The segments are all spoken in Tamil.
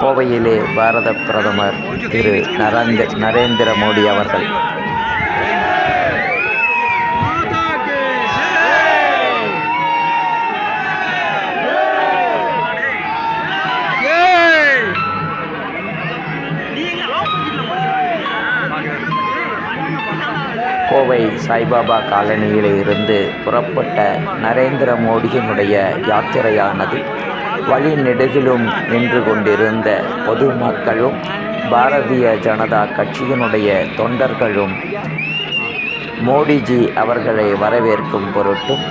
கோவையிலே பாரத பிரதமர் திரு நரேந்திர மோடி அவர்கள் கோவை சாய்பாபா காலனியிலே இருந்து புறப்பட்ட நரேந்திர மோடியினுடைய யாத்திரையானது வழிநெடுகிலும் நின்று கொண்டிருந்த பொதுமக்களும் பாரதிய ஜனதா கட்சியினுடைய தொண்டர்களும் மோடிஜி அவர்களை வரவேற்கும் பொருட்டும்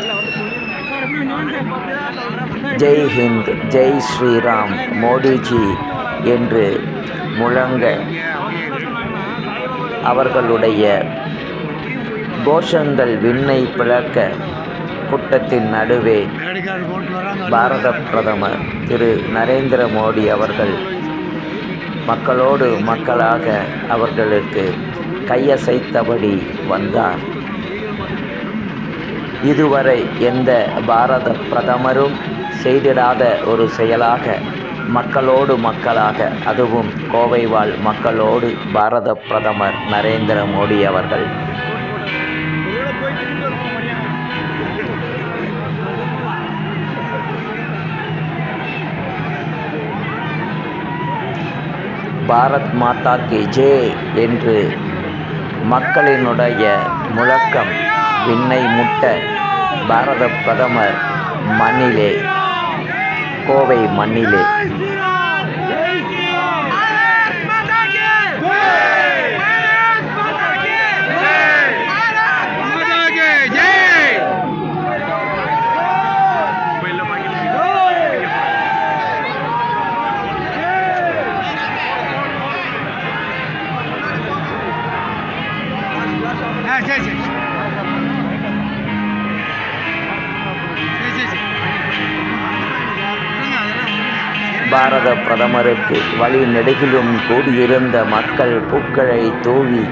ஜெய் ஹிந்த், ஜெய் ஸ்ரீராம், மோடிஜி என்று முழங்க அவர்களுடைய கோஷங்கள் விண்ணை பிளக்க கூட்டத்தின் நடுவே பாரத பிரதமர் திரு நரேந்திர மோடி அவர்கள் மக்களோடு மக்களாக அவர்களுக்கு கையசைத்தபடி வந்தார். இதுவரை எந்த பாரத பிரதமரும் செய்திடாத ஒரு செயலாக மக்களோடு மக்களாக, அதுவும் கோவை வாழ் மக்களோடு பாரத பிரதமர் நரேந்திர மோடி அவர்கள் பாரத் மாதா கி ஜெய் என்று மக்களினுடைய முழக்கம் விண்ணை முட்ட பாரத பிரதமர் மண்ணிலே, கோவை மண்ணிலே பாரத பிரதமருக்கு வழி நெடுகிலும் கூடியிருந்த மக்கள் பூக்களை தூவி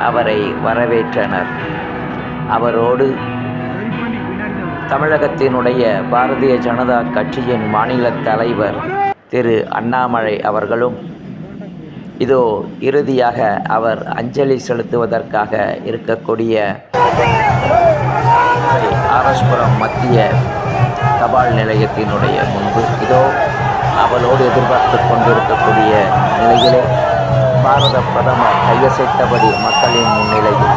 அவரை வரவேற்றனர். அவரோடு தமிழகத்தினுடைய பாரதிய ஜனதா கட்சியின் மாநில தலைவர் திரு அண்ணாமலை அவர்களும் இதோ இறுதியாக அவர் அஞ்சலி செலுத்துவதற்காக இருக்கக்கூடிய ஆர்எஸ்புரம் மத்திய தபால் நிலையத்தினுடைய முன்பு இதோ அவளோடு எதிர்பார்த்து கொண்டிருக்கக்கூடிய நிலையிலே பாரத பிரதமர் கையசைத்தபடி மக்களின் முன்னிலையில்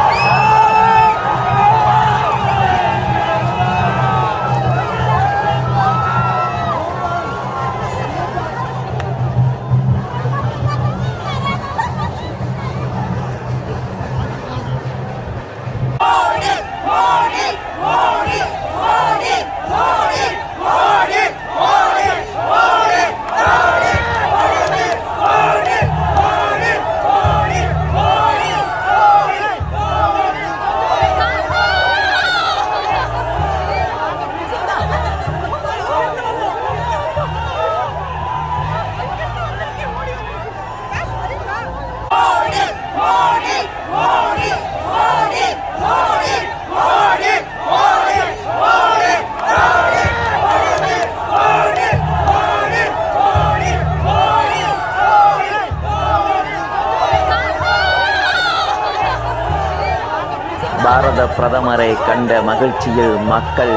பாரத பிரதமரை கண்ட மகிழ்ச்சியில் மக்கள்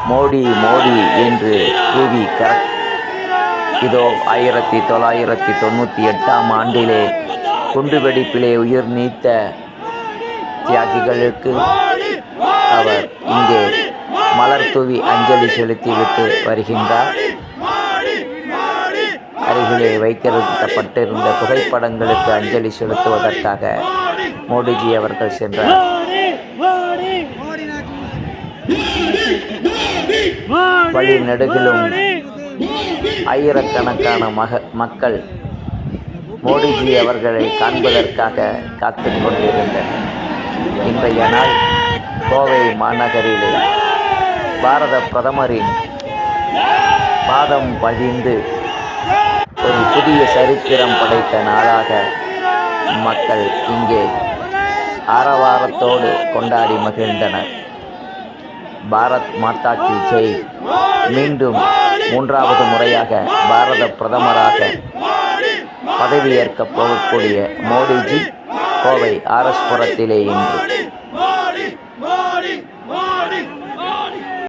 மோடி மோடி என்று கூவி இதோ 1998ஆம் ஆண்டிலே குண்டுவெடிப்பிலே உயிர் நீத்த தியாகிகளுக்கு அவர் இங்கே மலர் தூவி அஞ்சலி செலுத்திவிட்டு வருகின்றார். அருகிலே வைக்கப்பட்டிருந்த புகைப்படங்களுக்கு அஞ்சலி செலுத்துவதற்காக மோடிஜி அவர்கள் சென்றார். வழி நெடுகிலும் ஆயிரக்கணக்கான மக்கள் மோடிஜி அவர்களை காண்பதற்காக காத்து கொண்டிருந்தனர். இன்றைய நாள் கோவை மாநகரிலே பாரத பிரதமரின் பாதம் பதிந்து ஒரு புதிய சரித்திரம் படைத்த நாளாக மக்கள் இங்கே ஆரவாரத்தோடு கொண்டாடி மகிழ்ந்தனர். பாரத் மாதா கி ஜெய். மீண்டும் மூன்றாவது முறையாக பாரத பிரதமராக பதவியேற்கப் போகக்கூடிய மோடிஜி கோவை ஆர்எஸ் புரத்திலே இன்று